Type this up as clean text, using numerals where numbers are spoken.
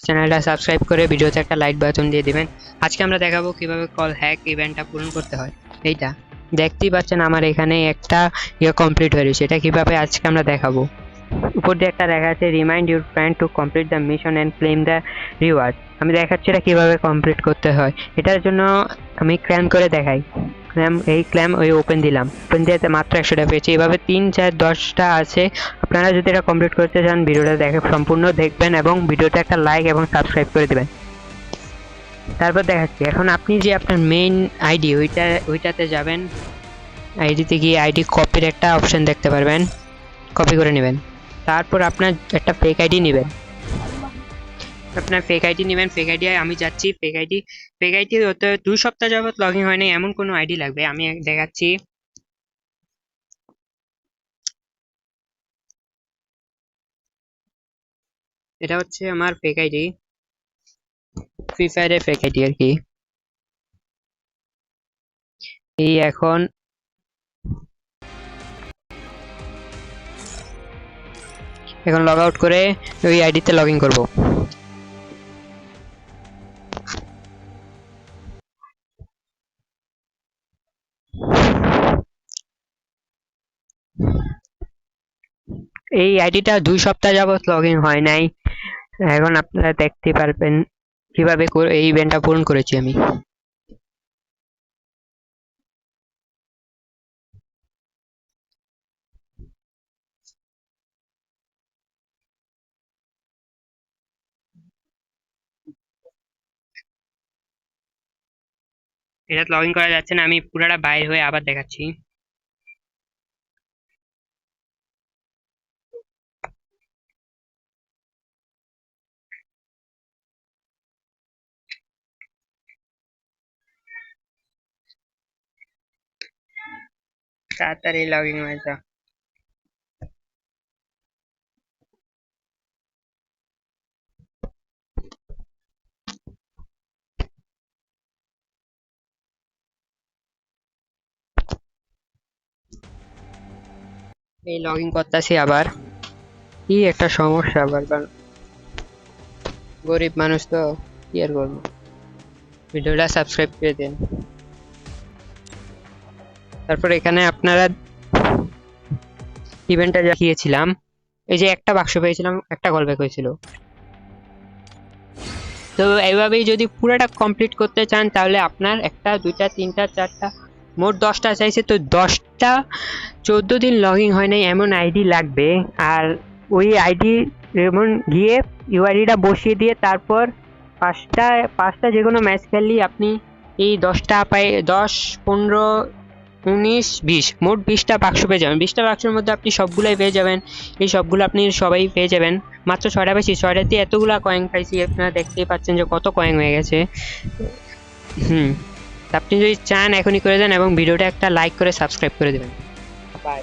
চ্যানেলটা সাবস্ক্রাইব করে ভিডিওতে একটা লাইক বাটন দিয়ে দিবেন। আজকে আমরা দেখাবো কিভাবে কল হ্যাক ইভেন্টটা পূরণ করতে হয়। এইটা দেখতেই পাচ্ছেন আমার এখানে একটা কমপ্লিট হয়ে গেছে। এটা কিভাবে আজকে আমরা দেখাবো। উপর দিয়ে একটা লেখা আছে remind your friend to complete the mission and claim the reward. আমি দেখাচ্ছি এটা কিভাবে কমপ্লিট করতে হয়। এটার জন্য আমি ক্ল্যাম করে দেখাই। ক্ল্যাম ওপেন দিলাম, ওপেন দিয়ে মাত্র 100টা পেয়েছি। এভাবে 3, 4, 10টা আছে। আপনারা যদি এটা কমপ্লিট করতে চান ভিডিওটা সম্পূর্ণ দেখবেন এবং ভিডিওতে একটা লাইক এবং সাবস্ক্রাইব করে দেবেন। তারপর দেখাচ্ছি এখন আপনি যে আপনার মেইন আইডি ওইটাতে যাবেন। আইডিতে গিয়ে আইডি কপির একটা অপশন দেখতে পারবেন, কপি করে নেবেন। তারপর আপনার একটা ফেক আইডি নেবেন। ফেক আইডি আমি যাচ্ছি। ফেক আইডি হতে 2 সপ্তাহ যাবত লগ ইন হয়নি এমন কোনো আইডি লাগবে। আমি দেখাচ্ছি। এটা হচ্ছে আমার ফেক আইডি, ফ্রি ফায়ারের ফেক আইডি আর কি। এই এখন লগ আউট করে ওই আইডিতে লগ ইন করবো। এই আইডিটা 2 সপ্তাহ যাবত লগ ইন হয় নাই। এখন আপনারা দেখতে পারবেন কিভাবে এই ইভেন্টটা পূরণ করেছি আমি। এটা লগ ইন করা যাচ্ছে না, আমি পুরাটা বাইরে হয়ে আবার দেখাচ্ছি। তাড়াতাড়ি লগ ইন হয়ে যা। এই লগ ইন করতেছি আবার। কি একটা সমস্যা আবার, কারণ গরিব মানুষ তো কি আর করবো। ভিডিওটা সাবস্ক্রাইব করে দিন। তারপর এখানে আপনারা ইভেন্টটা দেখিয়েছিলাম, এই যে একটা বাক্স পেয়েছিলাম, একটা কল ব্যাক হয়েছিল। তো এইভাবেই যদি পুরোটা কমপ্লিট করতে চান তাহলে আপনার 1টা 2টা 3টা 4টা মোট 10টা চাইছে, তো 10টা 14 দিন লগ ইন হয় নাই এমন আইডি লাগবে। আর ওই আইডি যেমন গিয়ে ইউআইডিটা বসিয়ে দিয়ে তারপর পাঁচটা যে কোনো ম্যাচ খেললেই আপনি এই 10টা পাই, 10, 15, 19, 20 মোট 20টা বাক্স পেয়ে যাবেন। 20টা বাক্সের মধ্যে আপনি সবগুলাই পেয়ে যাবেন। এই সবগুলো আপনি সবাই পেয়ে যাবেন। মাত্র 6টা পেয়েছি, 6টাতে এতগুলা কয়েন পাইছি। আপনারা দেখতেই পাচ্ছেন যে কত কয়েন হয়ে গেছে। আপনি যদি চান এখনই করে দেন এবং ভিডিওটা একটা লাইক করে সাবস্ক্রাইব করে দেবেন। বাই।